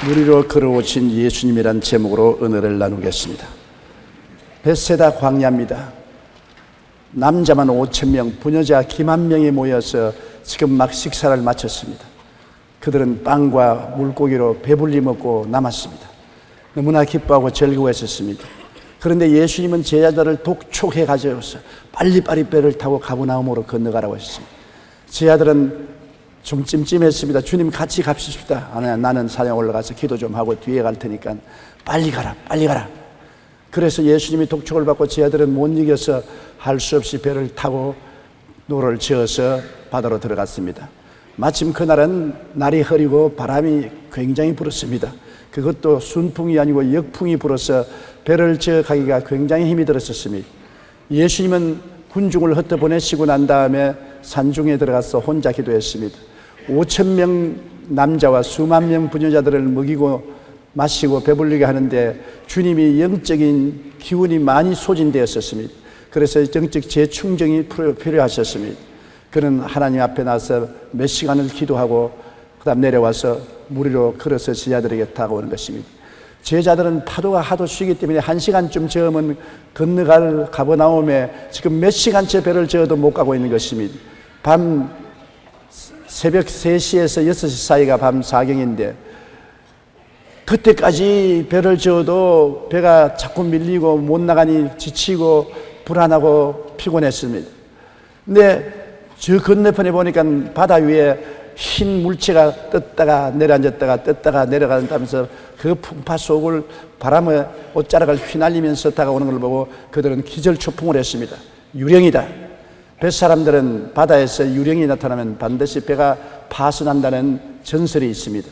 물 위로 걸어오신 예수님이란 제목으로 은혜를 나누겠습니다. 벳세다 광야입니다. 남자만 5,000명, 부녀자 기만 명이 모여서 지금 막 식사를 마쳤습니다. 그들은 빵과 물고기로 배불리 먹고 남았습니다. 너무나 기뻐하고 즐거워했었습니다. 그런데 예수님은 제자들을 독촉해 가져서 빨리빨리 배를 타고 가버나움으로 건너가라고 했습니다. 제자들은 좀 찜찜했습니다. 주님 같이 갑시다. 아니야, 나는 산에 올라가서 기도 좀 하고 뒤에 갈 테니까 빨리 가라, 빨리 가라. 그래서 예수님이 독촉을 받고 제자들은 못 이겨서 할 수 없이 배를 타고 노를 저어서 바다로 들어갔습니다. 마침 그날은 날이 흐리고 바람이 굉장히 불었습니다. 그것도 순풍이 아니고 역풍이 불어서 배를 저어 가기가 굉장히 힘이 들었었습니다. 예수님은 군중을 흩어보내시고 난 다음에 산중에 들어가서 혼자 기도했습니다. 5,000명 남자와 수만 명 부녀자들을 먹이고 마시고 배불리게 하는데 주님이 영적인 기운이 많이 소진되었었습니다. 그래서 영적 재충전이 필요하셨습니다. 그는 하나님 앞에 나서 몇 시간을 기도하고 그 다음 내려와서 물 위로 걸어서 제자들에게 다가오는 것입니다. 제자들은 파도가 하도 쉬기 때문에 1시간쯤 저으면 건너갈 가버나움에 지금 몇 시간째 배를 저어도 못 가고 있는 것입니다. 새벽 3시에서 6시 사이가 밤 4경인데 그때까지 배를 저어도 배가 자꾸 밀리고 못 나가니 지치고 불안하고 피곤했습니다. 근데 저 건너편에 보니까 바다 위에 흰 물체가 떴다가 내려앉았다가 떴다가 내려간다면서 그 풍파 속을 바람에 옷자락을 휘날리면서 다가오는 걸 보고 그들은 기절초풍을 했습니다. 유령이다. 뱃사람들은 바다에서 유령이 나타나면 반드시 배가 파손한다는 전설이 있습니다.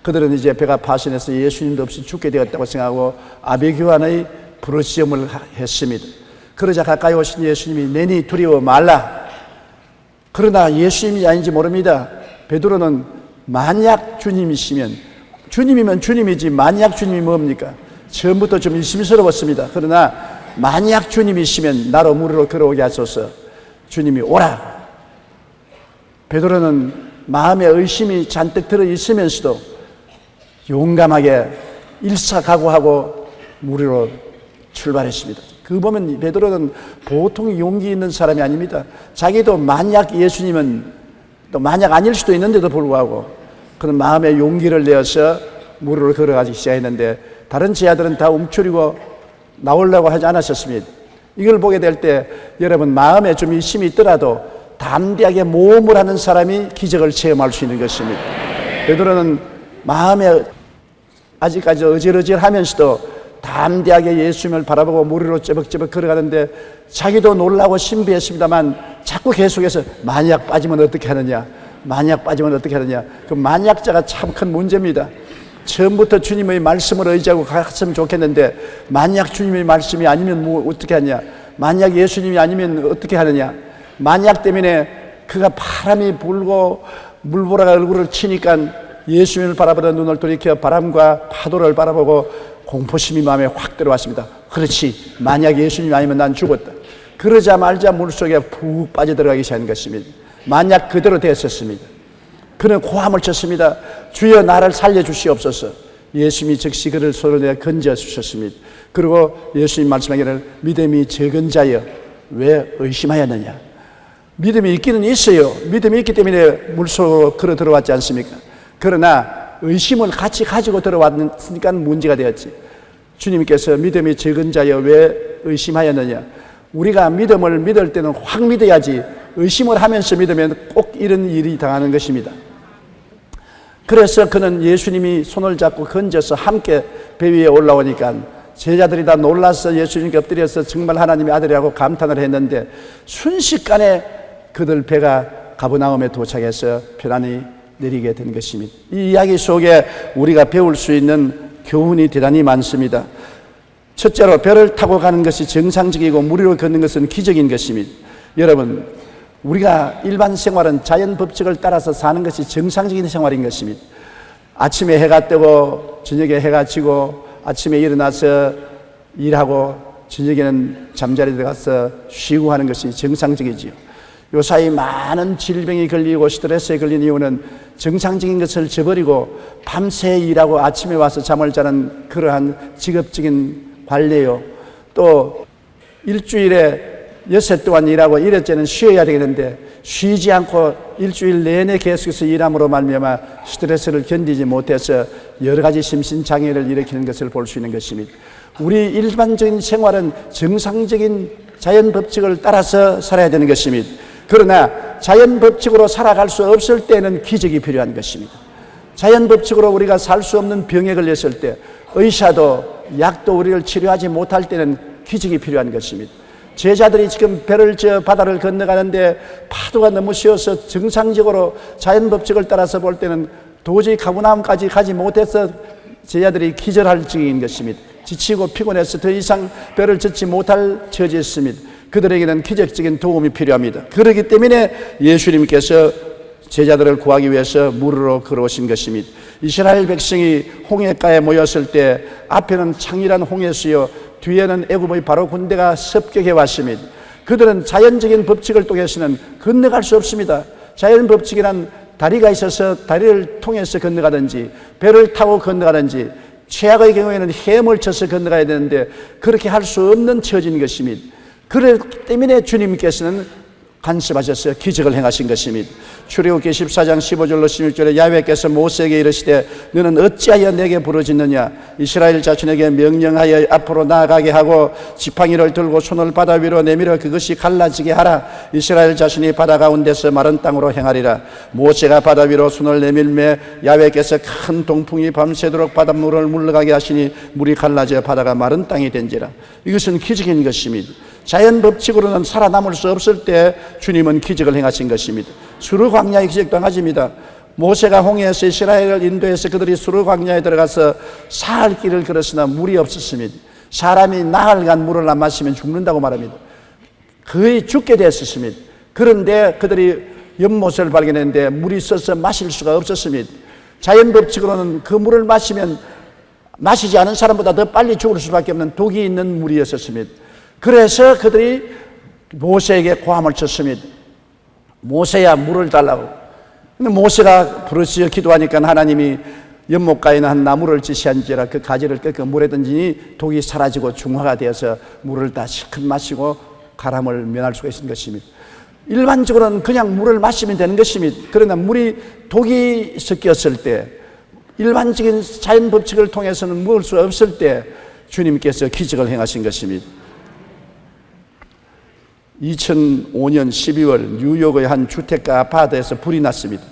그들은 이제 배가 파손해서 예수님도 없이 죽게 되었다고 생각하고 아베교환의 부르시험을 했습니다. 그러자 가까이 오신 예수님이 내니 두려워 말라. 그러나 예수님이 아닌지 모릅니다. 베드로는 만약 주님이시면, 주님이면 주님이지 만약 주님이 뭡니까? 처음부터 좀 의심스러웠습니다. 그러나 만약 주님이시면 나로 물 위로 걸어오게 하소서. 주님이 오라. 베드로는 마음에 의심이 잔뜩 들어 있으면서도 용감하게 일사각오하고 물 위로 출발했습니다. 그 보면 베드로는 보통 용기 있는 사람이 아닙니다. 자기도 만약 예수님은 또 만약 아닐 수도 있는데도 불구하고 그는 마음에 용기를 내어서 물 위로 걸어가기 시작했는데 다른 제자들은 다 움츠리고 나오려고 하지 않았었습니다. 이걸 보게 될 때 여러분 마음에 좀 의심이 있더라도 담대하게 모험을 하는 사람이 기적을 체험할 수 있는 것입니다. 베드로는 마음에 아직까지 어질어질하면서도 담대하게 예수님을 바라보고 물 위로 쩌벅쩌벅 걸어가는데 자기도 놀라고 신비했습니다만 자꾸 계속해서 만약 빠지면 어떻게 하느냐, 만약 빠지면 어떻게 하느냐. 그 만약자가 참 큰 문제입니다. 처음부터 주님의 말씀을 의지하고 갔으면 좋겠는데 만약 주님의 말씀이 아니면 뭐 어떻게 하냐, 만약 예수님이 아니면 어떻게 하느냐. 만약 때문에 그가 바람이 불고 물보라가 얼굴을 치니까 예수님을 바라보던 눈을 돌이켜 바람과 파도를 바라보고 공포심이 마음에 확 들어왔습니다. 그렇지, 만약 예수님이 아니면 난 죽었다. 그러자마자 물속에 푹 빠져들어가기 시작한 것입니다. 만약 그대로 됐었습니다. 그는 고함을 쳤습니다. 주여 나를 살려주시옵소서. 예수님이 즉시 그를 손을 내어 건져주셨습니다. 그리고 예수님 말씀하기를 믿음이 적은 자여 왜 의심하였느냐. 믿음이 있기는 있어요. 믿음이 있기 때문에 물속으로 걸어 들어왔지 않습니까? 그러나 의심을 같이 가지고 들어왔으니까 문제가 되었지. 주님께서 믿음이 적은 자여 왜 의심하였느냐. 우리가 믿음을 믿을 때는 확 믿어야지 의심을 하면서 믿으면 꼭 이런 일이 당하는 것입니다. 그래서 그는 예수님이 손을 잡고 건져서 함께 배 위에 올라오니까 제자들이 다 놀라서 예수님께 엎드려서 정말 하나님의 아들이라고 감탄을 했는데 순식간에 그들 배가 가버나움에 도착해서 편안히 내리게 된 것입니다. 이 이야기 속에 우리가 배울 수 있는 교훈이 대단히 많습니다. 첫째로 배를 타고 가는 것이 정상적이고 물 위로 걷는 것은 기적인 것입니다. 여러분, 우리가 일반 생활은 자연 법칙을 따라서 사는 것이 정상적인 생활인 것입니다. 아침에 해가 뜨고 저녁에 해가 지고 아침에 일어나서 일하고 저녁에는 잠자리에 들어가서 쉬고 하는 것이 정상적이지요. 요사이 많은 질병이 걸리고 스트레스에 걸린 이유는 정상적인 것을 저버리고 밤새 일하고 아침에 와서 잠을 자는 그러한 직업적인 관례요. 또 일주일에 6회 동안 일하고 일회째는 쉬어야 되겠는데 쉬지 않고 일주일 내내 계속해서 일함으로 말미암아 스트레스를 견디지 못해서 여러 가지 심신장애를 일으키는 것을 볼 수 있는 것입니다. 우리 일반적인 생활은 정상적인 자연 법칙을 따라서 살아야 되는 것입니다. 그러나 자연 법칙으로 살아갈 수 없을 때는 기적이 필요한 것입니다. 자연 법칙으로 우리가 살 수 없는 병에 걸렸을 때 의사도 약도 우리를 치료하지 못할 때는 기적이 필요한 것입니다. 제자들이 지금 배를 저 바다를 건너가는데 파도가 너무 쉬워서 정상적으로 자연 법칙을 따라서 볼 때는 도저히 가버나움까지 가지 못해서 제자들이 기절할 지경인 것입니다. 지치고 피곤해서 더 이상 배를 젓지 못할 처지였습니다. 그들에게는 기적적인 도움이 필요합니다. 그렇기 때문에 예수님께서 제자들을 구하기 위해서 물으로 걸어오신 것입니다. 이스라엘 백성이 홍해가에 모였을 때 앞에는 창일한 홍해수요 뒤에는 애굽의 바로 군대가 습격해 왔습니다. 그들은 자연적인 법칙을 통해서는 건너갈 수 없습니다. 자연 법칙이란 다리가 있어서 다리를 통해서 건너가든지 배를 타고 건너가든지 최악의 경우에는 해물 쳐서 건너가야 되는데 그렇게 할 수 없는 처지인 것입니다. 그렇기 때문에 주님께서는 간섭하셔서 기적을 행하신 것입니다. 출애굽기 14장 15절로 16절에 야훼께서 모세에게 이르시되 너는 어찌하여 내게 부르짖느냐 이스라엘 자손에게 명령하여 앞으로 나아가게 하고 지팡이를 들고 손을 바다 위로 내밀어 그것이 갈라지게 하라. 이스라엘 자손이 바다 가운데서 마른 땅으로 행하리라. 모세가 바다 위로 손을 내밀매 야훼께서 큰 동풍이 밤새도록 바닷물을 물러가게 하시니 물이 갈라져 바다가 마른 땅이 된지라. 이것은 기적인 것입니다. 자연 법칙으로는 살아남을 수 없을 때 주님은 기적을 행하신 것입니다. 수르 광야의 기적도 한 가지입니다. 모세가 홍해에서 이스라엘을 인도해서 그들이 수르 광야에 들어가서 사흘 길을 걸었으나 물이 없었습니다. 사람이 나흘간 물을 안 마시면 죽는다고 말합니다. 거의 죽게 됐었습니다. 그런데 그들이 연못을 발견했는데 물이 있어서 마실 수가 없었습니다. 자연 법칙으로는 그 물을 마시면 마시지 않은 사람보다 더 빨리 죽을 수밖에 없는 독이 있는 물이었습니다. 그래서 그들이 모세에게 고함을 쳤습니다. 모세야 물을 달라고. 근데 모세가 부르짖어 기도하니까 하나님이 연못가에 있는 한 나무를 지시한지라 그 가지를 꺾어 물에 던지니 독이 사라지고 중화가 되어서 물을 다 실컷 마시고 가람을 면할 수가 있는 것입니다. 일반적으로는 그냥 물을 마시면 되는 것입니다. 그러나 물이 독이 섞였을 때 일반적인 자연 법칙을 통해서는 먹을 수 없을 때 주님께서 기적을 행하신 것입니다. 2005년 12월 뉴욕의 한 주택가 아파트에서 불이 났습니다.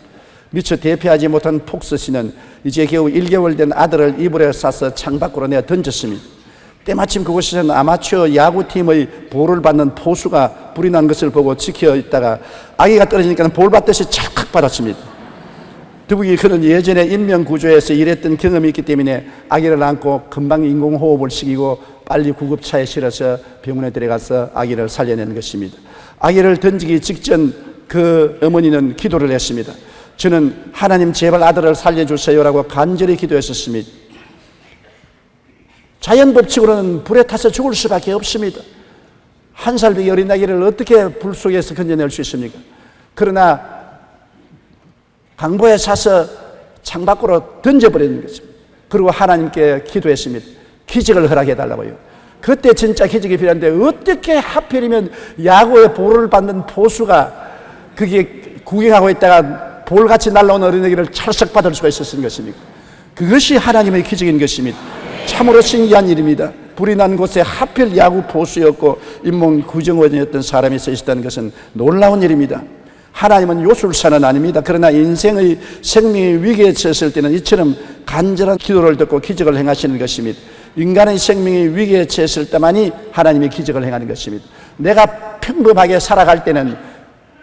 미처 대피하지 못한 폭스 씨는 이제 겨우 1개월 된 아들을 이불에 싸서 창밖으로 내어 던졌습니다. 때마침 그곳에서는 아마추어 야구팀의 볼을 받는 포수가 불이 난 것을 보고 지켜 있다가 아기가 떨어지니까 볼 받듯이 찰칵 받았습니다. 더욱이 그는 예전에 인명구조에서 일했던 경험이 있기 때문에 아기를 안고 금방 인공호흡을 시키고 빨리 구급차에 실어서 병원에 데려가서 아기를 살려내는 것입니다. 아기를 던지기 직전 그 어머니는 기도를 했습니다. 저는 하나님 제발 아들을 살려주세요라고 간절히 기도했었습니다. 자연 법칙으로는 불에 타서 죽을 수밖에 없습니다. 한 살배기 어린 아기를 어떻게 불 속에서 건져낼 수 있습니까? 그러나 강보에 사서 창밖으로 던져버리는 것입니다. 그리고 하나님께 기도했습니다. 기적을 허락해달라고요. 그때 진짜 기적이 필요한데 어떻게 하필이면 야구에 볼을 받는 포수가 그게 구경하고 있다가 볼같이 날라오는 어린아기를 찰싹 받을 수가 있었던 것입니까? 그것이 하나님의 기적인 것입니다. 참으로 신기한 일입니다. 불이 난 곳에 하필 야구 포수였고 인문 구정원이었던 사람이 서 있었다는 것은 놀라운 일입니다. 하나님은 요술사는 아닙니다. 그러나 인생의 생명의 위기에 처했을 때는 이처럼 간절한 기도를 듣고 기적을 행하시는 것입니다. 인간의 생명의 위기에 처했을 때만이 하나님이 기적을 행하는 것입니다. 내가 평범하게 살아갈 때는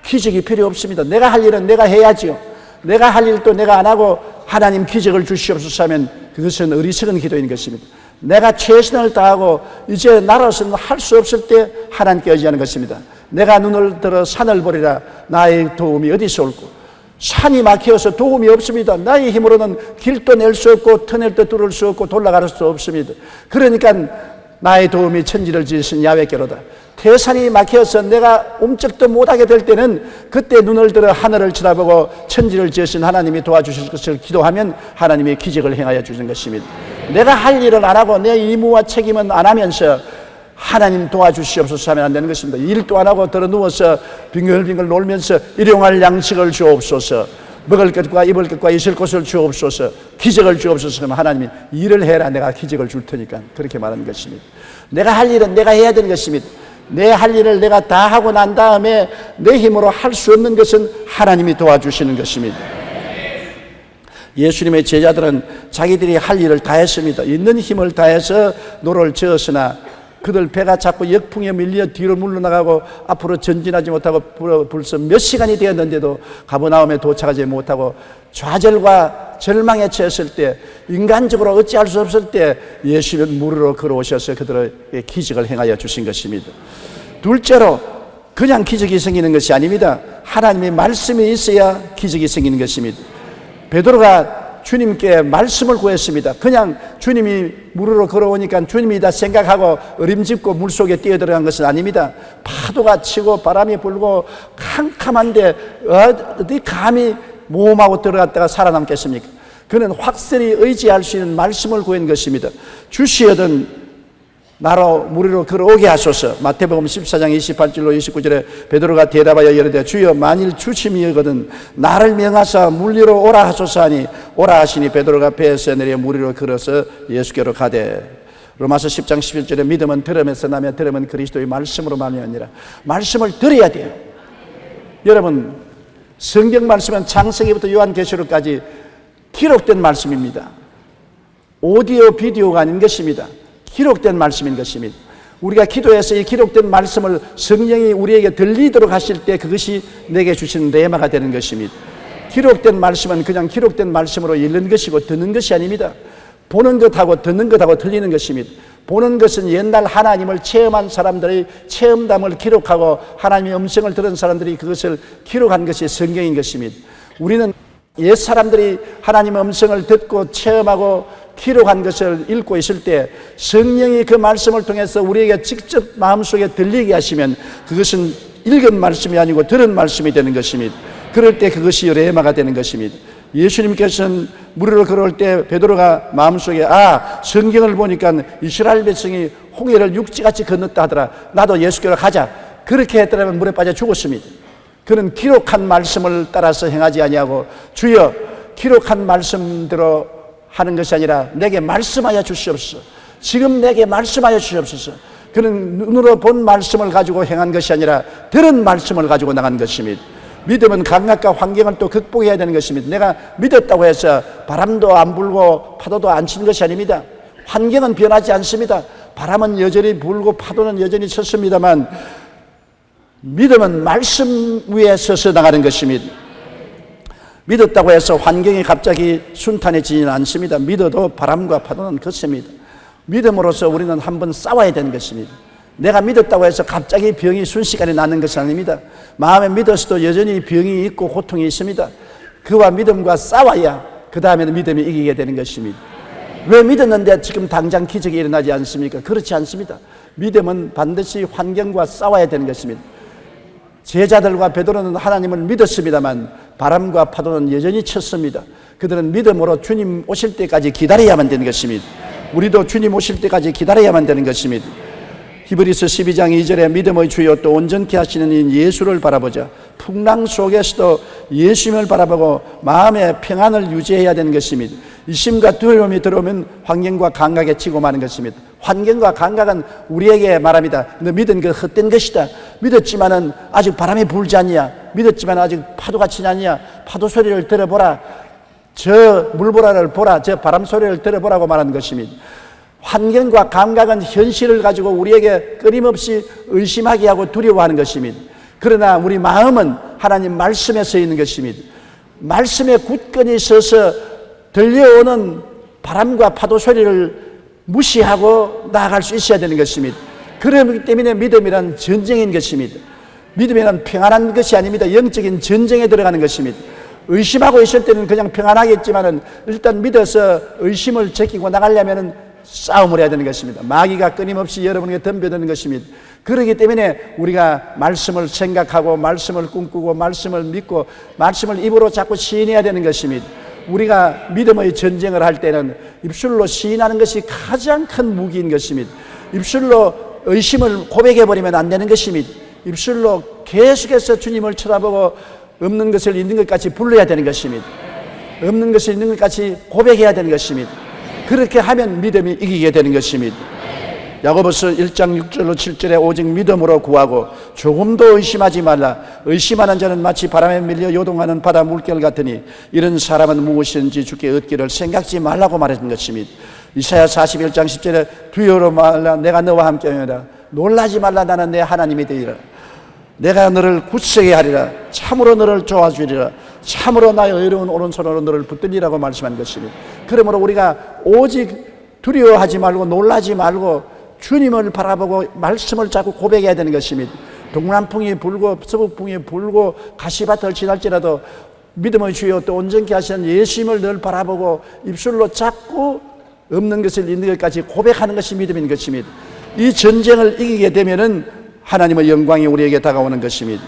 기적이 필요 없습니다. 내가 할 일은 내가 해야지요. 내가 할 일도 내가 안 하고 하나님 기적을 주시옵소서 하면 그것은 어리석은 기도인 것입니다. 내가 최선을 다하고 이제 나로서는 할 수 없을 때 하나님께 의지하는 것입니다. 내가 눈을 들어 산을 보리라. 나의 도움이 어디서 올꼬? 산이 막혀서 도움이 없습니다. 나의 힘으로는 길도 낼 수 없고 터널도 뚫을 수 없고 돌아갈 수 없습니다. 그러니까 나의 도움이 천지를 지으신 야훼께로다. 태산이 막혀서 내가 움쩍도 못하게 될 때는 그때 눈을 들어 하늘을 쳐다보고 천지를 지으신 하나님이 도와주실 것을 기도하면 하나님이 기적을 행하여 주시는 것입니다. 내가 할 일을 안 하고 내 의무와 책임은 안 하면서 하나님 도와주시옵소서 하면 안 되는 것입니다. 일도 안 하고 들어 누워서 빙글빙글 놀면서 일용할 양식을 주옵소서, 먹을 것과 입을 것과 있을 곳을 주옵소서, 기적을 주옵소서 하면 하나님이 일을 해라, 내가 기적을 줄 테니까, 그렇게 말하는 것입니다. 내가 할 일은 내가 해야 되는 것입니다. 내 할 일을 내가 다 하고 난 다음에 내 힘으로 할 수 없는 것은 하나님이 도와주시는 것입니다. 예수님의 제자들은 자기들이 할 일을 다 했습니다. 있는 힘을 다해서 노를 저었으나 그들 배가 자꾸 역풍에 밀려 뒤로 물러나가고 앞으로 전진하지 못하고 벌써 몇 시간이 되었는데도 가버나움에 도착하지 못하고 좌절과 절망에 처했을 때, 인간적으로 어찌할 수 없을 때 예수님은 무리로 걸어오셔서 그들에게 기적을 행하여 주신 것입니다. 둘째로, 그냥 기적이 생기는 것이 아닙니다. 하나님의 말씀이 있어야 기적이 생기는 것입니다. 베드로가 주님께 말씀을 구했습니다. 그냥 주님이 물으로 걸어오니까 주님이다 생각하고 어림짚고 물속에 뛰어들어간 것은 아닙니다. 파도가 치고 바람이 불고 캄캄한데 어디 감히 모험하고 들어갔다가 살아남겠습니까? 그는 확실히 의지할 수 있는 말씀을 구한 것입니다. 주시어든 나로 무리로 걸어오게 하소서. 마태복음 14장 28절로 29절에 베드로가 대답하여 이르되 주여 만일 주심이거든 나를 명하사 물리로 오라 하소서 하니 오라 하시니 베드로가 배에서 내려 무리로 걸어서 예수께로 가되. 로마서 10장 11절에 믿음은 들음에서 나며 들음은 그리스도의 말씀으로 말미암으니라. 말씀을 들어야 돼요. 여러분, 성경 말씀은 창세기부터 요한계시록까지 기록된 말씀입니다. 오디오 비디오가 아닌 것입니다. 기록된 말씀인 것입니다. 우리가 기도해서 이 기록된 말씀을 성령이 우리에게 들리도록 하실 때 그것이 내게 주신 레마가 되는 것입니다. 기록된 말씀은 그냥 기록된 말씀으로 읽는 것이고 듣는 것이 아닙니다. 보는 것하고 듣는 것하고 틀리는 것입니다. 보는 것은 옛날 하나님을 체험한 사람들의 체험담을 기록하고 하나님의 음성을 들은 사람들이 그것을 기록한 것이 성경인 것입니다. 우리는 옛 사람들이 하나님의 음성을 듣고 체험하고 기록한 것을 읽고 있을 때 성령이 그 말씀을 통해서 우리에게 직접 마음속에 들리게 하시면 그것은 읽은 말씀이 아니고 들은 말씀이 되는 것입니다. 그럴 때 그것이 레마가 되는 것입니다. 예수님께서는 무리로 걸어올 때 베드로가 마음속에 성경을 보니까 이스라엘 백성이 홍해를 육지같이 건넜다 하더라, 나도 예수께로 가자, 그렇게 했더라면 물에 빠져 죽었습니다. 그는 기록한 말씀을 따라서 행하지 아니하고 주여 기록한 말씀대로 하는 것이 아니라 내게 말씀하여 주시옵소서, 지금 내게 말씀하여 주시옵소서. 그는 눈으로 본 말씀을 가지고 행한 것이 아니라 들은 말씀을 가지고 나간 것입니다. 믿음은 감각과 환경을 또 극복해야 되는 것입니다. 내가 믿었다고 해서 바람도 안 불고 파도도 안 치는 것이 아닙니다. 환경은 변하지 않습니다. 바람은 여전히 불고 파도는 여전히 쳤습니다만 믿음은 말씀 위에 서서 나가는 것입니다. 믿었다고 해서 환경이 갑자기 순탄해지지는 않습니다. 믿어도 바람과 파도는 걷습니다. 믿음으로써 우리는 한번 싸워야 되는 것입니다. 내가 믿었다고 해서 갑자기 병이 순식간에 낫는 것이 아닙니다. 마음에 믿었어도 여전히 병이 있고 고통이 있습니다. 그와 믿음과 싸워야 그 다음에는 믿음이 이기게 되는 것입니다. 왜 믿었는데 지금 당장 기적이 일어나지 않습니까? 그렇지 않습니다. 믿음은 반드시 환경과 싸워야 되는 것입니다. 제자들과 베드로는 하나님을 믿었습니다만 바람과 파도는 여전히 쳤습니다. 그들은 믿음으로 주님 오실 때까지 기다려야만 되는 것입니다. 우리도 주님 오실 때까지 기다려야만 되는 것입니다. 히브리서 12장 2절에 믿음의 주여 또 온전케 하시는 이 예수를 바라보자. 풍랑 속에서도 예수님을 바라보고 마음의 평안을 유지해야 되는 것입니다. 이심과 두려움이 들어오면 환경과 감각에 치고 마는 것입니다. 환경과 감각은 우리에게 말합니다. 너 믿은 그 헛된 것이다. 믿었지만은 아직 바람이 불지 않냐. 믿었지만 아직 파도가 치지 않냐. 파도 소리를 들어보라. 저 물보라를 보라. 저 바람 소리를 들어보라고 말하는 것입니다. 환경과 감각은 현실을 가지고 우리에게 끊임없이 의심하게 하고 두려워하는 것입니다. 그러나 우리 마음은 하나님 말씀에 서 있는 것입니다. 말씀에 굳건히 서서 들려오는 바람과 파도 소리를 무시하고 나아갈 수 있어야 되는 것입니다. 그렇기 때문에 믿음이란 전쟁인 것입니다. 믿음이란 평안한 것이 아닙니다. 영적인 전쟁에 들어가는 것입니다. 의심하고 있을 때는 그냥 평안하겠지만은 일단 믿어서 의심을 제끼고 나가려면은 싸움을 해야 되는 것입니다. 마귀가 끊임없이 여러분에게 덤벼드는 것입니다. 그렇기 때문에 우리가 말씀을 생각하고 말씀을 꿈꾸고 말씀을 믿고 말씀을 입으로 자꾸 시인해야 되는 것입니다. 우리가 믿음의 전쟁을 할 때는 입술로 시인하는 것이 가장 큰 무기인 것입니다. 입술로 의심을 고백해버리면 안 되는 것입니다. 입술로 계속해서 주님을 쳐다보고 없는 것을 있는 것 같이 불러야 되는 것입니다. 없는 것을 있는 것 같이 고백해야 되는 것입니다. 그렇게 하면 믿음이 이기게 되는 것입니다. 야고보서 1장 6절로 7절에 오직 믿음으로 구하고 조금도 의심하지 말라. 의심하는 자는 마치 바람에 밀려 요동하는 바다 물결 같으니 이런 사람은 무엇이든지 주께 얻기를 생각지 말라고 말하는 것입니다. 이사야 41장 10절에 두려워 말라. 내가 너와 함께하리라. 놀라지 말라. 나는 내 하나님이 되리라. 내가 너를 굳세게 하리라. 참으로 너를 도와주리라. 참으로 나의 의로운 오른손으로 너를 붙들리라고 말씀한 것입니다. 그러므로 우리가 오직 두려워하지 말고 놀라지 말고 주님을 바라보고 말씀을 자꾸 고백해야 되는 것입니다. 동남풍이 불고 서북풍이 불고 가시밭을 지날지라도 믿음의 주여 또 온전케 하시는 예수님을 늘 바라보고 입술로 자꾸 없는 것을 있는 것까지 고백하는 것이 믿음인 것입니다. 이 전쟁을 이기게 되면은 하나님의 영광이 우리에게 다가오는 것입니다.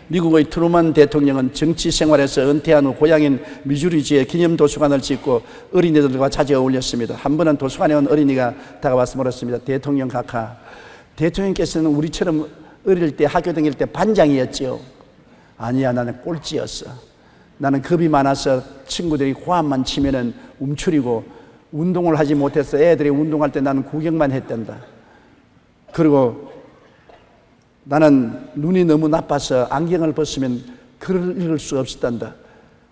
미국의 트루먼 대통령은 정치 생활에서 은퇴한 후 고향인 미주리주에 기념 도서관을 짓고 어린이들과 자주 어울렸습니다. 한 번은 도서관에 온 어린이가 다가와서 물었습니다. 대통령 각하, 대통령께서는 우리처럼 어릴 때 학교 다닐 때 반장이었지요? 아니야, 나는 꼴찌였어. 나는 겁이 많아서 친구들이 고함만 치면은 움츠리고 운동을 하지 못해서 애들이 운동할 때 나는 구경만 했단다. 그리고 나는 눈이 너무 나빠서 안경을 벗으면 글을 읽을 수 없었단다.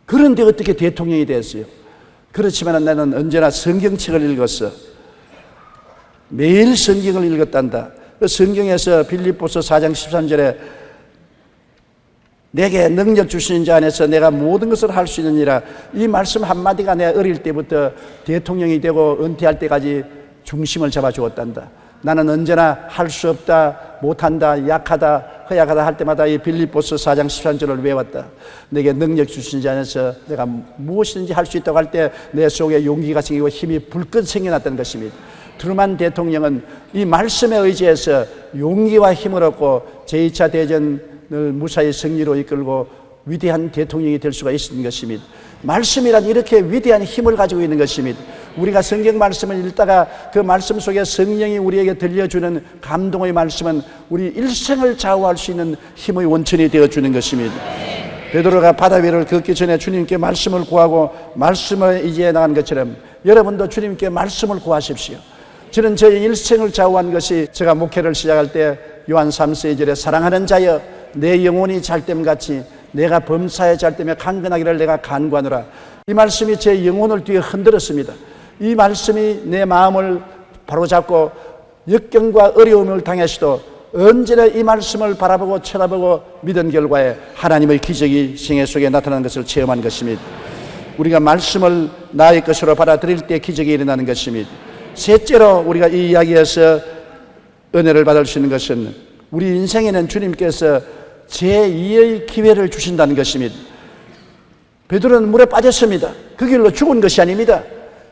그런데 어떻게 대통령이 됐어요? 그렇지만 나는 언제나 성경책을 읽었어. 매일 성경을 읽었단다. 성경에서 빌립보서 4장 13절에 내게 능력 주시는 자 안에서 내가 모든 것을 할 수 있느니라. 이 말씀 한마디가 내가 어릴 때부터 대통령이 되고 은퇴할 때까지 중심을 잡아주었단다. 나는 언제나 할 수 없다, 못한다, 약하다, 허약하다 할 때마다 이 빌립보서 4장 13절을 외웠다. 내게 능력 주신 자 안에서 내가 무엇이든지 할 수 있다고 할 때 내 속에 용기가 생기고 힘이 불끈 생겨났다는 것입니다. 트루먼 대통령은 이 말씀에 의지해서 용기와 힘을 얻고 제2차 대전을 무사히 승리로 이끌고 위대한 대통령이 될 수가 있는 것입니다. 말씀이란 이렇게 위대한 힘을 가지고 있는 것입니다. 우리가 성경 말씀을 읽다가 그 말씀 속에 성령이 우리에게 들려주는 감동의 말씀은 우리 일생을 좌우할 수 있는 힘의 원천이 되어주는 것입니다. 베드로가 바다 위를 걷기 전에 주님께 말씀을 구하고 말씀을 의지해 나간 것처럼 여러분도 주님께 말씀을 구하십시오. 저는 저의 일생을 좌우한 것이 제가 목회를 시작할 때 요한 3서 2절에 사랑하는 자여 내 영혼이 잘됨같이 내가 범사에 잘되며 강건하기를 내가 간구하노라. 이 말씀이 제 영혼을 뒤에 흔들었습니다. 이 말씀이 내 마음을 바로잡고 역경과 어려움을 당했어도 언제나 이 말씀을 바라보고 쳐다보고 믿은 결과에 하나님의 기적이 생애 속에 나타나는 것을 체험한 것입니다. 우리가 말씀을 나의 것으로 받아들일 때 기적이 일어나는 것입니다. 셋째로 우리가 이 이야기에서 은혜를 받을 수 있는 것은 우리 인생에는 주님께서 제2의 기회를 주신다는 것입니다. 베드로는 물에 빠졌습니다. 그 길로 죽은 것이 아닙니다.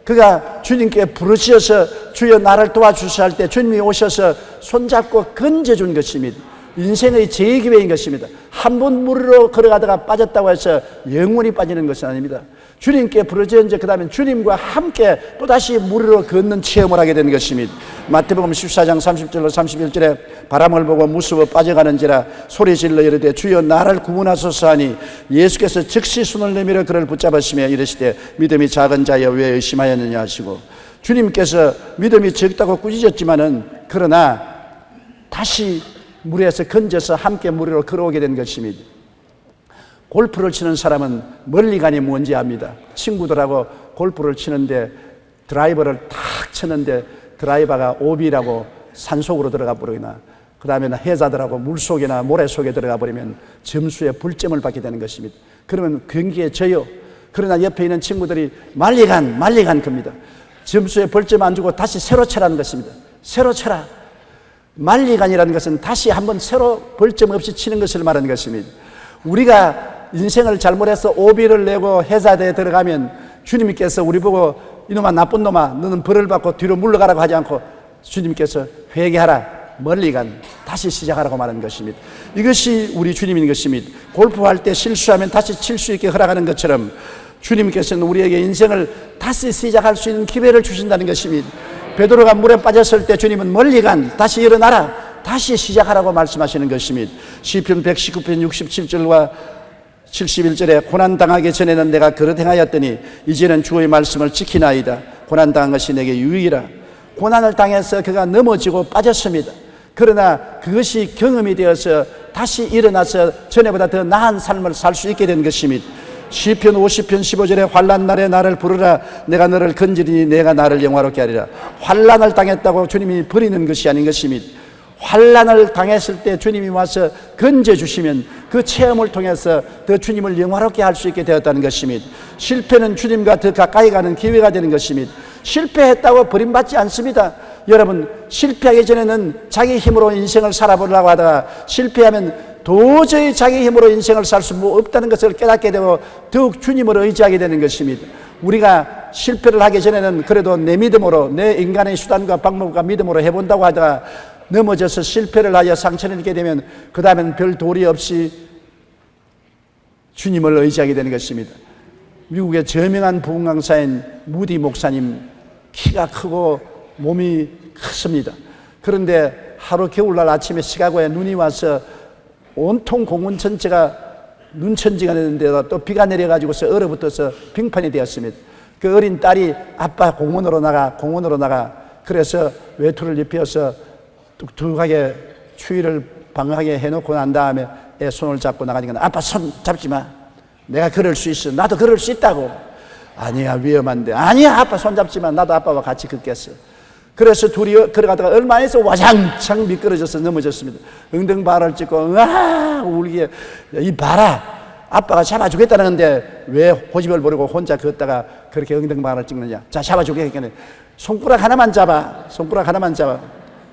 그가 주님께 부르짖어서 주여 나를 도와주시오 할 때 주님이 오셔서 손잡고 건져준 것입니다. 인생의 제2기회인 것입니다. 한 번 물으로 걸어가다가 빠졌다고 해서 영원히 빠지는 것은 아닙니다. 주님께 부르짖은 그 다음에 주님과 함께 또다시 물으로 걷는 체험을 하게 되는 것입니다. 마태복음 14장 30절로 31절에 바람을 보고 무서워 빠져가는지라 소리질러 이르되 주여 나를 구원하소서 하니 예수께서 즉시 손을 내밀어 그를 붙잡으시며 이르시되 믿음이 작은 자여 왜 의심하였느냐 하시고 주님께서 믿음이 적다고 꾸짖었지만은 그러나 다시 물에서 건져서 함께 물으로 걸어오게 된 것입니다. 골프를 치는 사람은 멀리 가니 뭔지 압니다. 친구들하고 골프를 치는데 드라이버를 탁 쳤는데 드라이버가 오비라고 산속으로 들어가 버리거나 그 다음에는 해자들하고 물속이나 모래 속에 들어가 버리면 점수에 불점을 받게 되는 것입니다. 그러면 경기에 져요. 그러나 옆에 있는 친구들이 말리 간 겁니다. 점수에 벌점 안 주고 다시 새로 쳐라는 것입니다. 새로 쳐라. 말리간이라는 것은 다시 한번 새로 벌점 없이 치는 것을 말하는 것입니다. 우리가 인생을 잘못해서 오비를 내고 해자대에 들어가면 주님께서 우리 보고 이놈아 나쁜 놈아 너는 벌을 받고 뒤로 물러가라고 하지 않고 주님께서 회개하라, 멀리 간, 다시 시작하라고 말하는 것입니다. 이것이 우리 주님인 것입니다. 골프할 때 실수하면 다시 칠 수 있게 허락하는 것처럼 주님께서는 우리에게 인생을 다시 시작할 수 있는 기회를 주신다는 것입니다. 베드로가 물에 빠졌을 때 주님은 멀리 간, 다시 일어나라, 다시 시작하라고 말씀하시는 것입니다. 시편 119편 67절과 71절에 고난당하기 전에는 내가 그릇 행하였더니 이제는 주의 말씀을 지키나이다. 고난당한 것이 내게 유익이라. 고난을 당해서 그가 넘어지고 빠졌습니다. 그러나 그것이 경험이 되어서 다시 일어나서 전에보다 더 나은 삶을 살 수 있게 된 것입니다. 시편 50편 15절에 환난 날에 나를 부르라, 내가 너를 건지리니 내가 나를 영화롭게 하리라. 환난을 당했다고 주님이 버리는 것이 아닌 것입니다. 환난을 당했을 때 주님이 와서 건져주시면 그 체험을 통해서 더 주님을 영화롭게 할 수 있게 되었다는 것입니다. 실패는 주님과 더 가까이 가는 기회가 되는 것입니다. 실패했다고 버림받지 않습니다. 여러분, 실패하기 전에는 자기 힘으로 인생을 살아보려고 하다가 실패하면 도저히 자기 힘으로 인생을 살 수 없다는 것을 깨닫게 되고 더욱 주님을 의지하게 되는 것입니다. 우리가 실패를 하기 전에는 그래도 내 믿음으로, 내 인간의 수단과 방법과 믿음으로 해본다고 하다가 넘어져서 실패를 하여 상처를 입게 되면 그 다음엔 별 도리 없이 주님을 의지하게 되는 것입니다. 미국의 저명한 부흥 강사인 무디 목사님, 키가 크고 몸이 크습니다. 그런데 하루 겨울날 아침에 시카고에 눈이 와서 온통 공원 전체가 눈천지가 되는데다 또 비가 내려가지고서 얼어붙어서 빙판이 되었습니다. 그 어린 딸이 아빠 공원으로 나가 그래서 외투를 입혀서 뚝뚝하게 추위를 방어하게 해놓고 난 다음에 애 손을 잡고 나가니까 아빠 손 잡지 마, 내가 걸을 수 있어, 나도 걸을 수 있다고. 아니야, 위험한데. 아니야, 아빠 손 잡지 마, 나도 아빠와 같이 걷겠어. 그래서 둘이 걸어가다가 얼마 안 해서 와장창 미끄러져서 넘어졌습니다. 엉덩발을 찍고 으아 울기에, 이 봐라, 아빠가 잡아주겠다는데 왜 고집을 부리고 혼자 걷다가 그렇게 엉덩발을 찍느냐. 자, 잡아주겠겠네. 손가락 하나만 잡아,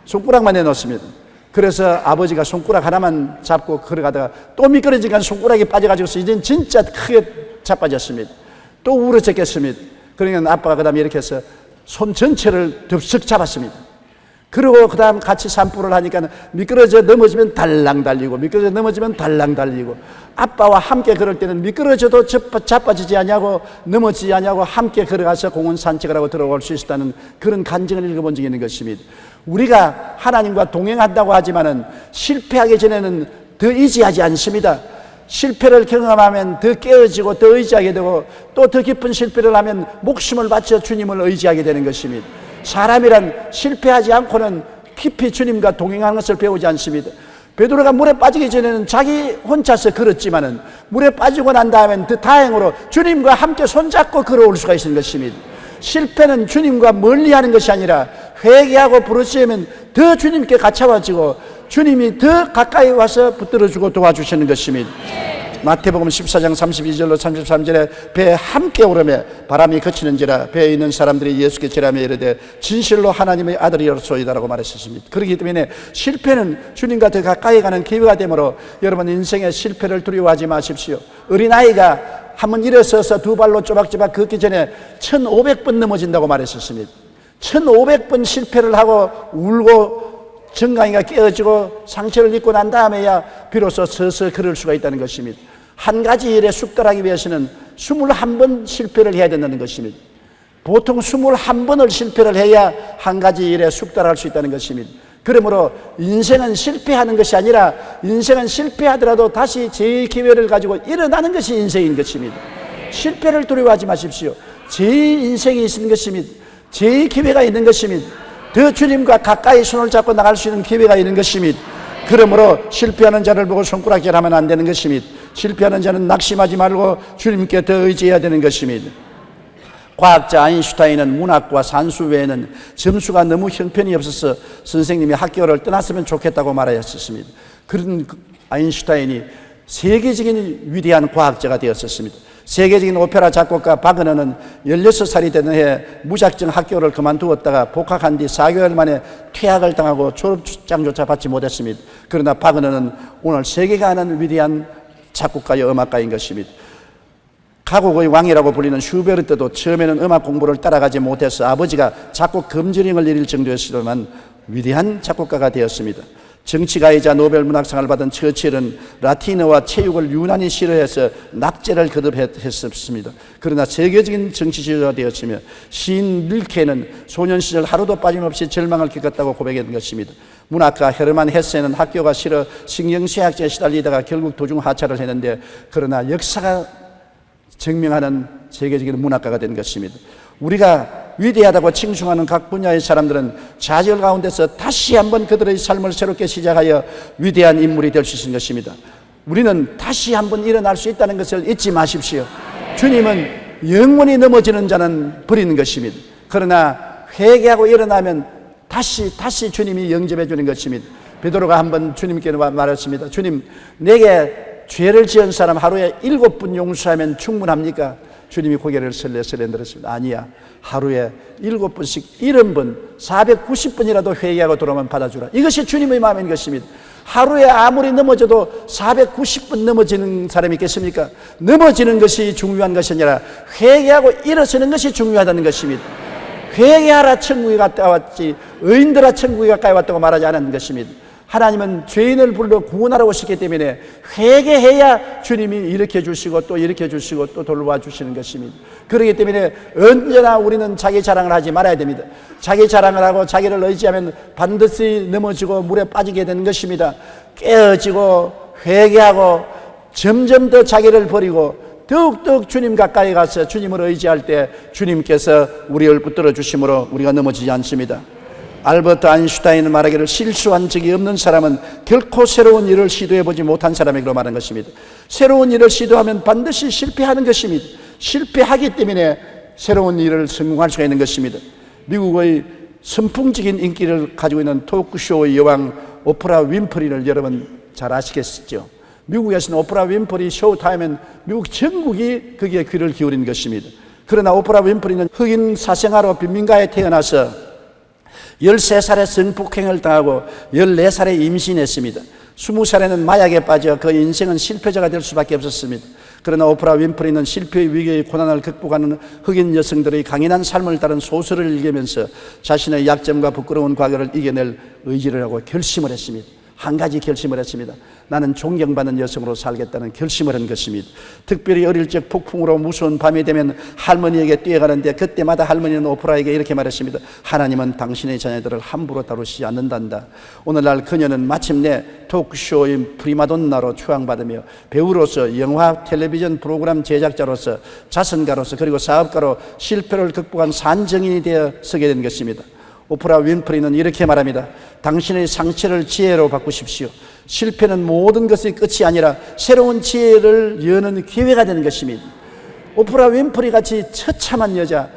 손가락만 내놓습니다. 그래서 아버지가 손가락 하나만 잡고 걸어가다가 또 미끄러지니까 손가락이 빠져가지고 이제는 진짜 크게 자빠졌습니다. 또 울어졌겠습니다. 그러니까 아빠가 그 다음에 이렇게 해서 손 전체를 덥석 잡았습니다. 그리고 그 다음 같이 산불을 하니까 미끄러져 넘어지면 달랑 달리고, 미끄러져 넘어지면 달랑 달리고, 아빠와 함께 걸을 때는 미끄러져도 자빠지지 않냐고, 넘어지지 않냐고 함께 걸어가서 공원 산책을 하고 들어올 수 있었다는 그런 간증을 읽어본 적이 있는 것입니다. 우리가 하나님과 동행한다고 하지만은 실패하기 전에는 더 의지하지 않습니다. 실패를 경험하면 더 깨어지고 더 의지하게 되고 또 더 깊은 실패를 하면 목숨을 바쳐 주님을 의지하게 되는 것입니다. 사람이란 실패하지 않고는 깊이 주님과 동행하는 것을 배우지 않습니다. 베드로가 물에 빠지기 전에는 자기 혼자서 걸었지만은 물에 빠지고 난 다음엔 더 다행으로 주님과 함께 손잡고 걸어올 수가 있는 것입니다. 실패는 주님과 멀리하는 것이 아니라 회개하고 부르짖으면 더 주님께 가까워지고 주님이 더 가까이 와서 붙들어주고 도와주시는 것입니다. 마태복음 14장 32절로 33절에 배에 함께 오르며 바람이 그치는지라 배에 있는 사람들이 예수께 절하며 이르되 진실로 하나님의 아들이로소이다라고 말했습니다. 그렇기 때문에 실패는 주님과 더 가까이 가는 기회가 되므로 여러분 인생의 실패를 두려워하지 마십시오. 어린아이가 한번 일어서서 두 발로 쪼박쪼박 걷기 전에 1500번 넘어진다고 말했었습니다. 1500번 실패를 하고 울고 정강이가 깨어지고 상처를 입고 난 다음에야 비로소 서서 걸을 수가 있다는 것입니다. 한 가지 일에 숙달하기 위해서는 21번 실패를 해야 된다는 것입니다. 보통 21번을 실패를 해야 한 가지 일에 숙달할 수 있다는 것입니다. 그러므로 인생은 실패하는 것이 아니라 인생은 실패하더라도 다시 재기회를 가지고 일어나는 것이 인생인 것입니다. 실패를 두려워하지 마십시오. 재인생이 있는 것입니다. 재기회가 있는 것입니다. 더 주님과 가까이 손을 잡고 나갈 수 있는 기회가 있는 것입니다. 그러므로 실패하는 자를 보고 손가락질하면 안 되는 것입니다. 실패하는 자는 낙심하지 말고 주님께 더 의지해야 되는 것입니다. 과학자 아인슈타인은 문학과 산수 외에는 점수가 너무 형편이 없어서 선생님이 학교를 떠났으면 좋겠다고 말하였습니다. 그런 아인슈타인이 세계적인 위대한 과학자가 되었습니다. 세계적인 오페라 작곡가 바그너는 16살이 되는 해에 무작정 학교를 그만두었다가 복학한 뒤 4개월 만에 퇴학을 당하고 졸업장조차 받지 못했습니다. 그러나 바그너는 오늘 세계가 아는 위대한 작곡가여 음악가인 것입니다. 가곡의 왕이라고 불리는 슈베르트도 처음에는 음악 공부를 따라가지 못해서 아버지가 작곡 금지령을 내릴 정도였지만 위대한 작곡가가 되었습니다. 정치가이자 노벨 문학상을 받은 처칠은 라틴어와 체육을 유난히 싫어해서 낙제를 거듭했습니다. 그러나 세계적인 정치 지도자가 되었으며 시인 릴케는 소년 시절 하루도 빠짐없이 절망을 겪었다고 고백했던 것입니다. 문학가 헤르만 헤세는 학교가 싫어 신경쇠약제에 시달리다가 결국 도중 하차를 했는데 그러나 역사가 증명하는 세계적인 문학가가 된 것입니다. 우리가 위대하다고 칭송하는 각 분야의 사람들은 좌절 가운데서 다시 한번 그들의 삶을 새롭게 시작하여 위대한 인물이 될 수 있는 것입니다. 우리는 다시 한번 일어날 수 있다는 것을 잊지 마십시오. 주님은 영원히 넘어지는 자는 버리는 것입니다. 그러나 회개하고 일어나면 다시 주님이 영접해 주는 것입니다. 베드로가 한번 주님께 말했습니다. 주님, 내게 죄를 지은 사람 하루에 7번 용서하면 충분합니까? 주님이 고개를 설레설레 들었습니다. 아니야. 하루에 7번씩 70번 490번이라도 회개하고 돌아오면 받아주라. 이것이 주님의 마음인 것입니다. 하루에 아무리 넘어져도 490번 넘어지는 사람이 있겠습니까? 넘어지는 것이 중요한 것이 아니라 회개하고 일어서는 것이 중요하다는 것입니다. 회개하라 천국이 가까이 왔지 의인들아 천국이 가까이 왔다고 말하지 않은 것입니다. 하나님은 죄인을 불러 구원하러 오시기 때문에 회개해야 주님이 일으켜 주시고 또 일으켜 주시고 또 돌봐 주시는 것입니다. 그렇기 때문에 언제나 우리는 자기 자랑을 하지 말아야 됩니다. 자기 자랑을 하고 자기를 의지하면 반드시 넘어지고 물에 빠지게 되는 것입니다. 깨어지고 회개하고 점점 더 자기를 버리고 더욱더욱 주님 가까이 가서 주님을 의지할 때 주님께서 우리를 붙들어 주심으로 우리가 넘어지지 않습니다. 알버트 아인슈타인은 말하기를 실수한 적이 없는 사람은 결코 새로운 일을 시도해보지 못한 사람에게로 말한 것입니다. 새로운 일을 시도하면 반드시 실패하는 것입니다. 실패하기 때문에 새로운 일을 성공할 수가 있는 것입니다. 미국의 선풍적인 인기를 가지고 있는 토크쇼의 여왕 오프라 윈프리를 여러분 잘 아시겠죠? 미국에서는 오프라 윈프리 쇼타임은 미국 전국이 거기에 귀를 기울인 것입니다. 그러나 오프라 윈프리는 흑인 사생아로 빈민가에 태어나서 13살에 성폭행을 당하고 14살에 임신했습니다. 20살에는 마약에 빠져 그 인생은 실패자가 될 수밖에 없었습니다. 그러나 오프라 윈프리는 실패의 위기의 고난을 극복하는 흑인 여성들의 강인한 삶을 따른 소설을 읽으면서 자신의 약점과 부끄러운 과거를 이겨낼 의지를 하고 결심을 했습니다. 한 가지 결심을 했습니다. 나는 존경받는 여성으로 살겠다는 결심을 한 것입니다. 특별히 어릴 적 폭풍으로 무서운 밤이 되면 할머니에게 뛰어가는데 그때마다 할머니는 오프라에게 이렇게 말했습니다. 하나님은 당신의 자녀들을 함부로 다루시지 않는단다. 오늘날 그녀는 마침내 토크쇼인 프리마돈나로 추앙받으며 배우로서 영화 텔레비전 프로그램 제작자로서 자선가로서 그리고 사업가로 실패를 극복한 산정인이 되어 서게 된 것입니다. 오프라 윈프리는 이렇게 말합니다. 당신의 상처를 지혜로 바꾸십시오. 실패는 모든 것의 끝이 아니라 새로운 지혜를 여는 기회가 되는 것입니다. 오프라 윈프리 같이 처참한 여자,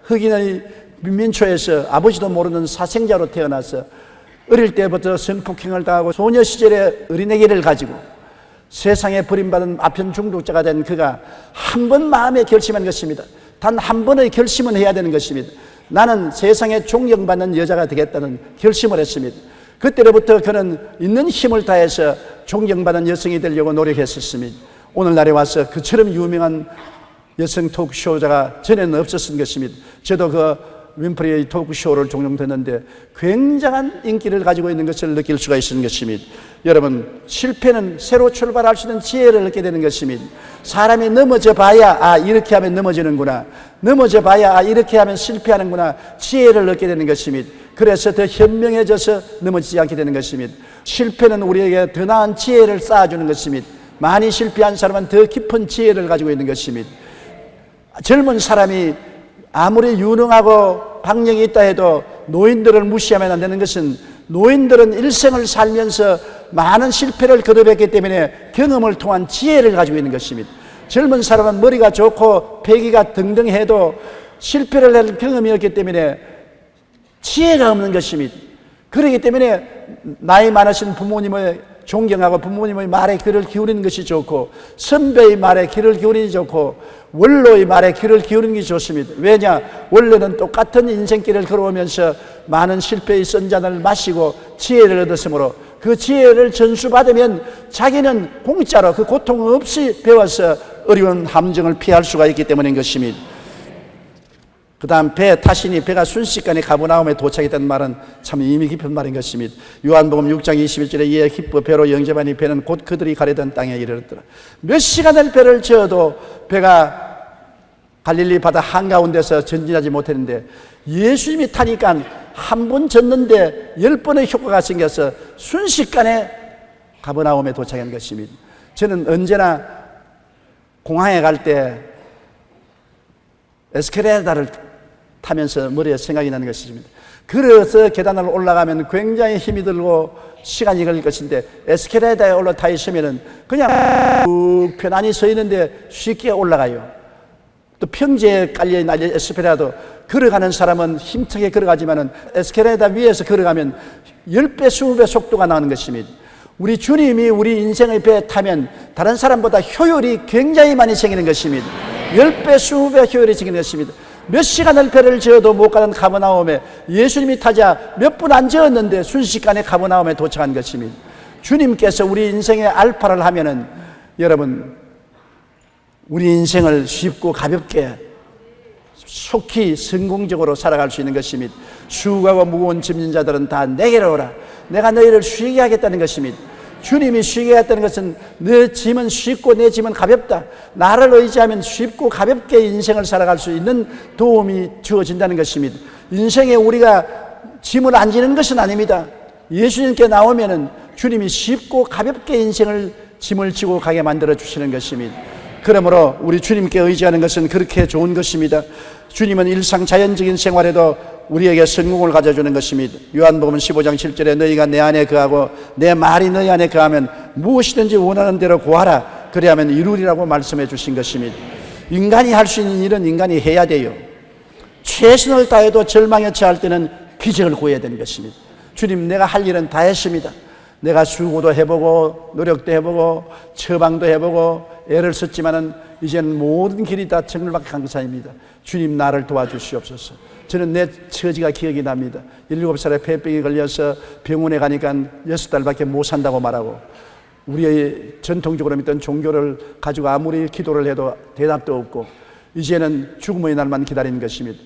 흑인의 민초에서 아버지도 모르는 사생자로 태어나서 어릴 때부터 성폭행을 당하고 소녀 시절에 어린애기를 가지고 세상에 버림받은 아편 중독자가 된 그가 한 번 마음에 결심한 것입니다. 단 한 번의 결심은 해야 되는 것입니다. 나는 세상에 존경받는 여자가 되겠다는 결심을 했습니다. 그때로부터 그는 있는 힘을 다해서 존경받는 여성이 되려고 노력했었습니다. 오늘날에 와서 그처럼 유명한 여성 토크쇼자가 전에는 없었던 것입니다. 저도 그 윈프리의 토크쇼를 종종 듣는데 굉장한 인기를 가지고 있는 것을 느낄 수가 있는 것입니다. 여러분, 실패는 새로 출발할 수 있는 지혜를 얻게 되는 것입니다. 사람이 넘어져 봐야 이렇게 하면 넘어지는구나, 넘어져 봐야 이렇게 하면 실패하는구나, 지혜를 얻게 되는 것입니다. 그래서 더 현명해져서 넘어지지 않게 되는 것입니다. 실패는 우리에게 더 나은 지혜를 쌓아주는 것입니다. 많이 실패한 사람은 더 깊은 지혜를 가지고 있는 것입니다. 젊은 사람이 아무리 유능하고 박력이 있다 해도 노인들을 무시하면 안 되는 것은 노인들은 일생을 살면서 많은 실패를 거듭했기 때문에 경험을 통한 지혜를 가지고 있는 것입니다. 젊은 사람은 머리가 좋고 패기가 등등해도 실패를 할 경험이 없기 때문에 지혜가 없는 것입니다. 그렇기 때문에 나이 많으신 부모님을 존경하고 부모님의 말에 귀를 기울이는 것이 좋고 선배의 말에 귀를 기울이는 것이 좋고 원로의 말에 귀를 기울이는 게 좋습니다. 왜냐? 원로는 똑같은 인생길을 걸어오면서 많은 실패의 선잔을 마시고 지혜를 얻었으므로 그 지혜를 전수받으면 자기는 공짜로 그 고통 없이 배워서 어려운 함정을 피할 수가 있기 때문인 것입니다. 그 다음 배 타시니 배가 순식간에 가버나움에 도착했다는 말은 참 의미 깊은 말인 것입니다. 요한복음 6장 21절에 이에 기뻐 배로 영접하니 배는 곧 그들이 가려던 땅에 이르렀더라. 몇 시간을 배를 저어도 배가 갈릴리 바다 한가운데서 전진하지 못했는데 예수님이 타니까 한 번 졌는데 10번의 효과가 생겨서 순식간에 가버나움에 도착한 것입니다. 저는 언제나 공항에 갈 때 에스컬레이터를 타면서 머리에 생각이 나는 것입니다. 걸어서 계단을 올라가면 굉장히 힘이 들고 시간이 걸릴 것인데 에스컬레이터에 올라타 있으면 그냥 쭉 편안히 서 있는데 쉽게 올라가요. 또 평지에 깔려있는 에스컬레이터도 걸어가는 사람은 힘차게 걸어가지만 에스컬레이터 위에서 걸어가면 10배, 20배 속도가 나는 것입니다. 우리 주님이 우리 인생의 배에 타면 다른 사람보다 효율이 굉장히 많이 생기는 것입니다. 10배, 20배 효율이 생기는 것입니다. 몇 시간을 배를 저어도 못 가는 가버나움에 예수님이 타자 몇 분 안 저었는데 순식간에 가버나움에 도착한 것입니다. 주님께서 우리 인생의 알파를 하면은 여러분 우리 인생을 쉽고 가볍게 속히 성공적으로 살아갈 수 있는 것입니다. 수고하고 무거운 짐진 자들은 다 내게로 오라. 내가 너희를 쉬게 하겠다는 것입니다. 주님이 쉬게 하겠다는 것은 내 짐은 쉽고 내 짐은 가볍다. 나를 의지하면 쉽고 가볍게 인생을 살아갈 수 있는 도움이 주어진다는 것입니다. 인생에 우리가 짐을 안 지는 것은 아닙니다. 예수님께 나오면은 주님이 쉽고 가볍게 인생을 짐을 지고 가게 만들어 주시는 것입니다. 그러므로 우리 주님께 의지하는 것은 그렇게 좋은 것입니다. 주님은 일상 자연적인 생활에도 우리에게 성공을 가져주는 것입니다. 요한복음 15장 7절에 너희가 내 안에 거하고 내 말이 너희 안에 거하면 무엇이든지 원하는 대로 구하라. 그래야만 이루리라고 말씀해 주신 것입니다. 인간이 할 수 있는 일은 인간이 해야 돼요. 최선을 다해도 절망에 처할 때는 기적을 구해야 되는 것입니다. 주님, 내가 할 일은 다 했습니다. 내가 수고도 해보고 노력도 해보고 처방도 해보고 애를 썼지만은 이제는 모든 길이 다 정말 강사입니다. 주님, 나를 도와주시옵소서. 저는 내 처지가 기억이 납니다. 7살에 폐병이 걸려서 병원에 가니까 6달밖에 못 산다고 말하고 우리의 전통적으로 믿던 종교를 가지고 아무리 기도를 해도 대답도 없고 이제는 죽음의 날만 기다리는 것입니다.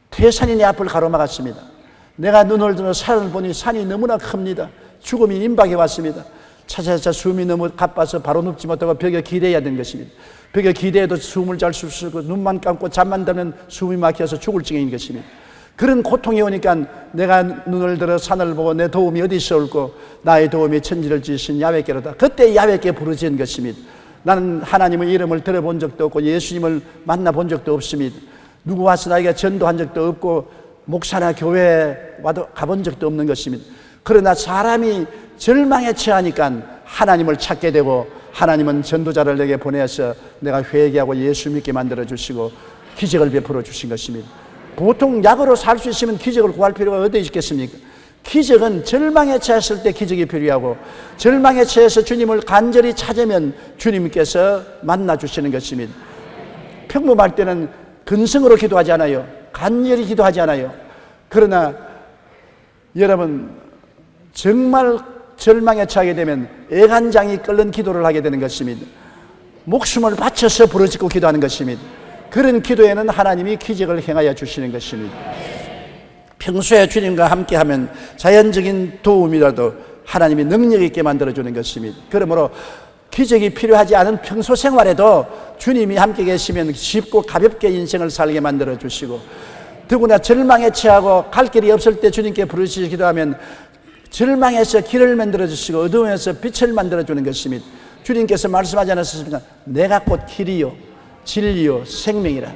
태산이 내 앞을 가로막았습니다. 내가 눈을 들어 산을 보니 산이 너무나 큽니다. 죽음이 임박해 왔습니다. 차차차 숨이 너무 가빠서 바로 눕지 못하고 벽에 기대야 되는 것입니다. 벽에 기대해도 숨을 잘 쉴 수 없고 눈만 감고 잠만 자면 숨이 막혀서 죽을 지경인 것입니다. 그런 고통이 오니까 내가 눈을 들어 산을 보고 내 도움이 어디서 올고 나의 도움이 천지를 지으신 야훼께로다. 그때 야훼께 부르짖은 것입니다. 나는 하나님의 이름을 들어본 적도 없고 예수님을 만나본 적도 없습니다. 누구 와서 나에게 전도한 적도 없고 목사나 교회에 와도 가본 적도 없는 것입니다. 그러나 사람이 절망에 처하니까 하나님을 찾게 되고 하나님은 전도자를 내게 보내서 내가 회개하고 예수 믿게 만들어 주시고 기적을 베풀어 주신 것입니다. 보통 약으로 살 수 있으면 기적을 구할 필요가 어디 있겠습니까? 기적은 절망에 처했을 때 기적이 필요하고 절망에 처해서 주님을 간절히 찾으면 주님께서 만나 주시는 것입니다. 평범할 때는 근성으로 기도하지 않아요. 간절히 기도하지 않아요. 그러나 여러분 정말 절망에 처하게 되면 애간장이 끓는 기도를 하게 되는 것입니다. 목숨을 바쳐서 부르짖고 기도하는 것입니다. 그런 기도에는 하나님이 기적을 행하여 주시는 것입니다. 평소에 주님과 함께하면 자연적인 도움이라도 하나님이 능력 있게 만들어주는 것입니다. 그러므로 기적이 필요하지 않은 평소 생활에도 주님이 함께 계시면 쉽고 가볍게 인생을 살게 만들어 주시고 더구나 절망에 처하고 갈 길이 없을 때 주님께 부르짖어 기도하면 절망에서 길을 만들어 주시고 어두움에서 빛을 만들어 주는 것입니다. 주님께서 말씀하지 않았습니까? 내가 곧 길이요 진리요 생명이라.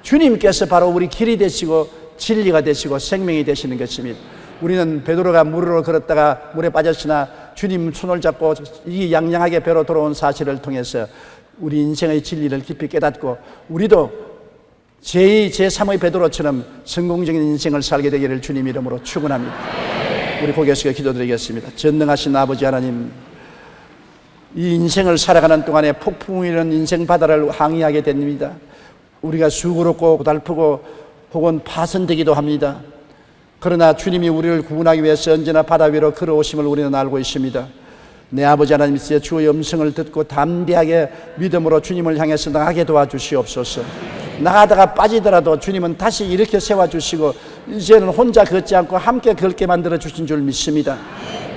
주님께서 바로 우리 길이 되시고 진리가 되시고 생명이 되시는 것입니다. 우리는 베드로가 물으로 걸었다가 물에 빠졌으나 주님 손을 잡고 이 양양하게 배로 돌아온 사실을 통해서 우리 인생의 진리를 깊이 깨닫고 우리도 제2, 제3의 베드로처럼 성공적인 인생을 살게 되기를 주님 이름으로 축원합니다. 우리 고개 숙여 기도드리겠습니다. 전능하신 아버지 하나님, 이 인생을 살아가는 동안에 폭풍이 이런 인생 바다를 항해하게 됩니다. 우리가 수고롭고 고달프고 혹은 파손되기도 합니다. 그러나 주님이 우리를 구원하기 위해서 언제나 바다 위로 걸어오심을 우리는 알고 있습니다. 내 아버지 하나님 이제 주의 음성을 듣고 담대하게 믿음으로 주님을 향해서 나가게 도와주시옵소서. 나가다가 빠지더라도 주님은 다시 이렇게 세워주시고 이제는 혼자 걷지 않고 함께 걷게 만들어 주신 줄 믿습니다.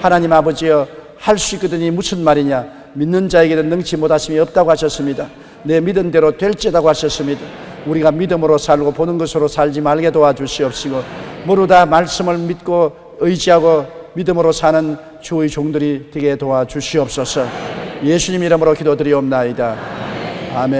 하나님 아버지여, 할 수 있거든이 무슨 말이냐? 믿는 자에게는 능치 못하심이 없다고 하셨습니다. 내 믿은 대로 될지다고 하셨습니다. 우리가 믿음으로 살고 보는 것으로 살지 말게 도와주시옵시고, 모두 말씀을 믿고 의지하고 믿음으로 사는 주의 종들이 되게 도와주시옵소서. 예수님 이름으로 기도드리옵나이다. 아멘.